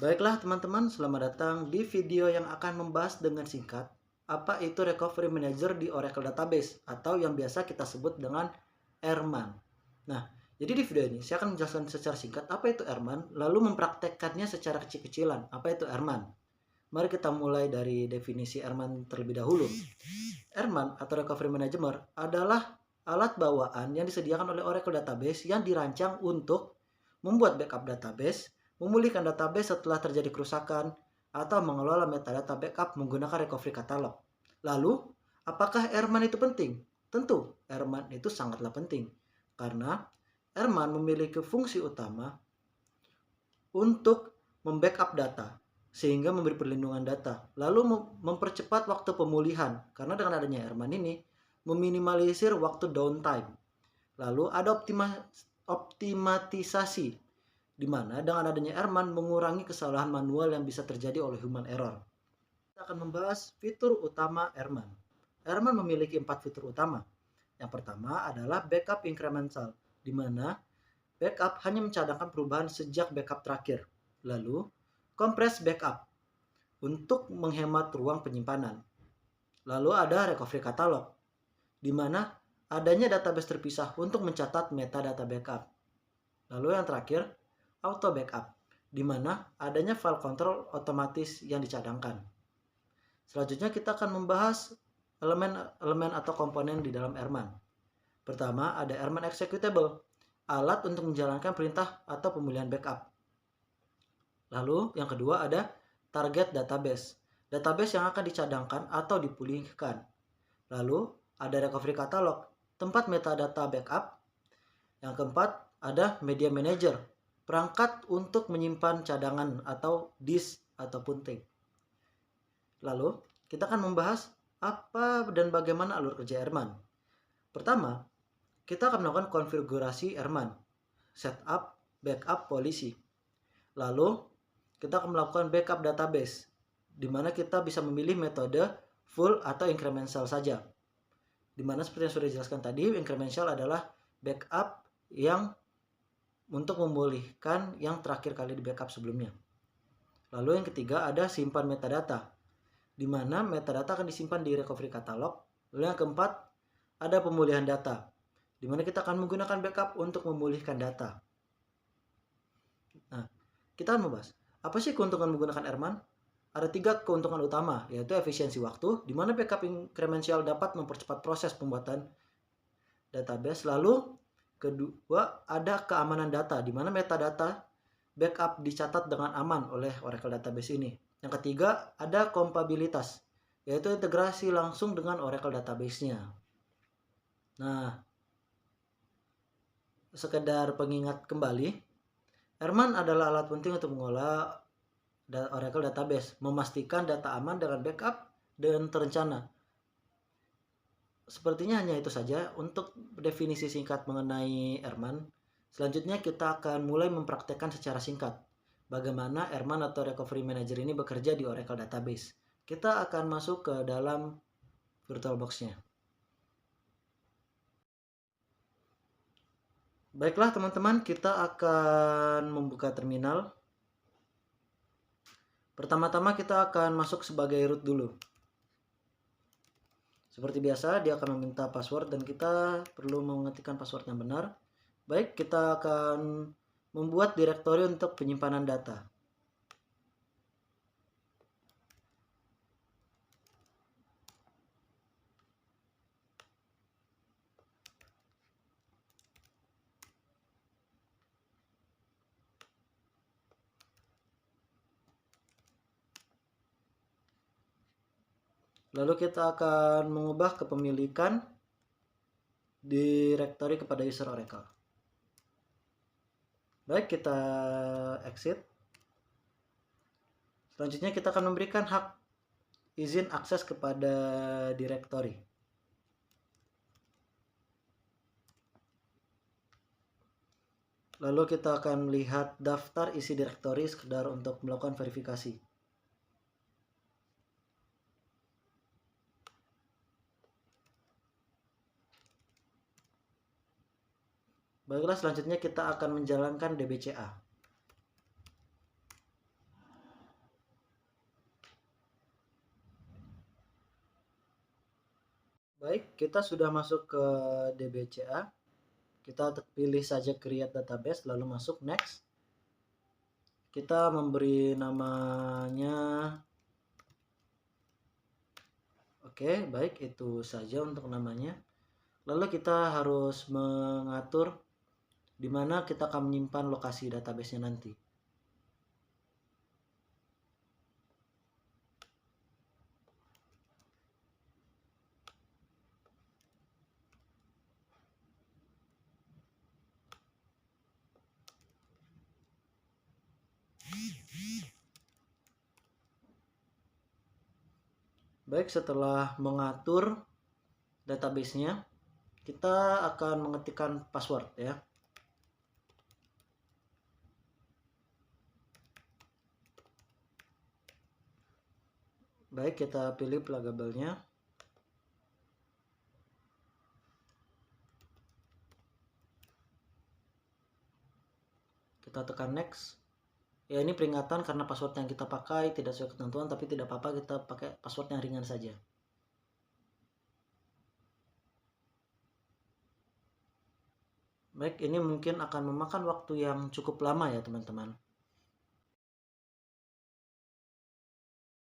Baiklah teman-teman, selamat datang di video yang akan membahas dengan singkat apa itu Recovery Manager di Oracle Database atau yang biasa kita sebut dengan Erman. Nah, jadi di video ini saya akan menjelaskan secara singkat apa itu Erman, lalu mempraktekkannya secara kecil-kecilan. Apa itu Erman? Mari kita mulai dari definisi Erman terlebih dahulu. Erman atau Recovery Manager adalah alat bawaan yang disediakan oleh Oracle Database yang dirancang untuk membuat backup database, memulihkan database setelah terjadi kerusakan, atau mengelola metadata backup menggunakan recovery catalog. Lalu, apakah Erman itu penting? Tentu, Erman itu sangatlah penting. Karena Erman memiliki fungsi utama untuk membackup data, sehingga memberi perlindungan data, lalu mempercepat waktu pemulihan, karena dengan adanya Erman ini, meminimalisir waktu downtime. Lalu ada optimatisasi, di mana dengan adanya Erman mengurangi kesalahan manual yang bisa terjadi oleh human error. Kita akan membahas fitur utama Erman. Erman memiliki 4 fitur utama. Yang pertama adalah backup incremental, di mana backup hanya mencadangkan perubahan sejak backup terakhir. Lalu, compress backup untuk menghemat ruang penyimpanan. Lalu ada recovery catalog, di mana adanya database terpisah untuk mencatat metadata backup. Lalu yang terakhir, auto backup, di mana adanya file control otomatis yang dicadangkan. Selanjutnya kita akan membahas elemen atau komponen di dalam Erman. Pertama ada Erman executable, alat untuk menjalankan perintah atau pemulihan backup. Lalu yang kedua ada target database, database yang akan dicadangkan atau dipulihkan. Lalu ada recovery catalog, tempat metadata backup. Yang keempat ada media manager, perangkat untuk menyimpan cadangan atau disk ataupun tape. Lalu kita akan membahas apa dan bagaimana alur kerja Erman. Pertama, kita akan melakukan konfigurasi Erman, setup, backup, policy. Lalu kita akan melakukan backup database, di mana kita bisa memilih metode full atau incremental saja. Di mana seperti yang sudah dijelaskan tadi, incremental adalah backup yang untuk memulihkan yang terakhir kali di backup sebelumnya. Lalu yang ketiga ada simpan metadata, di mana metadata akan disimpan di recovery catalog. Lalu yang keempat ada pemulihan data, di mana kita akan menggunakan backup untuk memulihkan data. Nah, kita akan membahas apa sih keuntungan menggunakan Erman? Ada 3 keuntungan utama, yaitu efisiensi waktu, di mana backup incremental dapat mempercepat proses pembuatan database. Lalu kedua ada keamanan data, di mana metadata backup dicatat dengan aman oleh Oracle Database ini. Yang ketiga ada kompatibilitas, yaitu integrasi langsung dengan Oracle Database-nya. Nah, sekedar pengingat kembali, Erman adalah alat penting untuk mengolah Oracle Database, memastikan data aman dengan backup dan terencana. Sepertinya hanya itu saja untuk definisi singkat mengenai Erman. Selanjutnya kita akan mulai mempraktekkan secara singkat bagaimana Erman atau Recovery Manager ini bekerja di Oracle Database. Kita akan masuk ke dalam VirtualBox-nya. Baiklah teman-teman, kita akan membuka terminal. Pertama-tama kita akan masuk sebagai root dulu. Seperti biasa dia akan meminta password dan kita perlu mengetikkan password yang benar. Baik, kita akan membuat direktori untuk penyimpanan data. Lalu kita akan mengubah kepemilikan direktori kepada user Oracle. Baik, kita exit. Selanjutnya kita akan memberikan hak izin akses kepada direktori. Lalu kita akan melihat daftar isi direktori sekedar untuk melakukan verifikasi. Baiklah, selanjutnya kita akan menjalankan DBCA. Baik, kita sudah masuk ke DBCA. Kita pilih saja create database lalu masuk next. Kita memberi namanya. Oke, baik, itu saja untuk namanya. Lalu kita harus mengatur di mana kita akan menyimpan lokasi database-nya nanti. Baik, setelah mengatur database-nya, kita akan mengetikkan password ya. Baik, kita pilih pluggable-nya. Kita tekan next. Ya, ini peringatan karena password yang kita pakai tidak sesuai ketentuan, tapi tidak apa-apa, kita pakai password yang ringan saja. Baik, ini mungkin akan memakan waktu yang cukup lama ya teman-teman.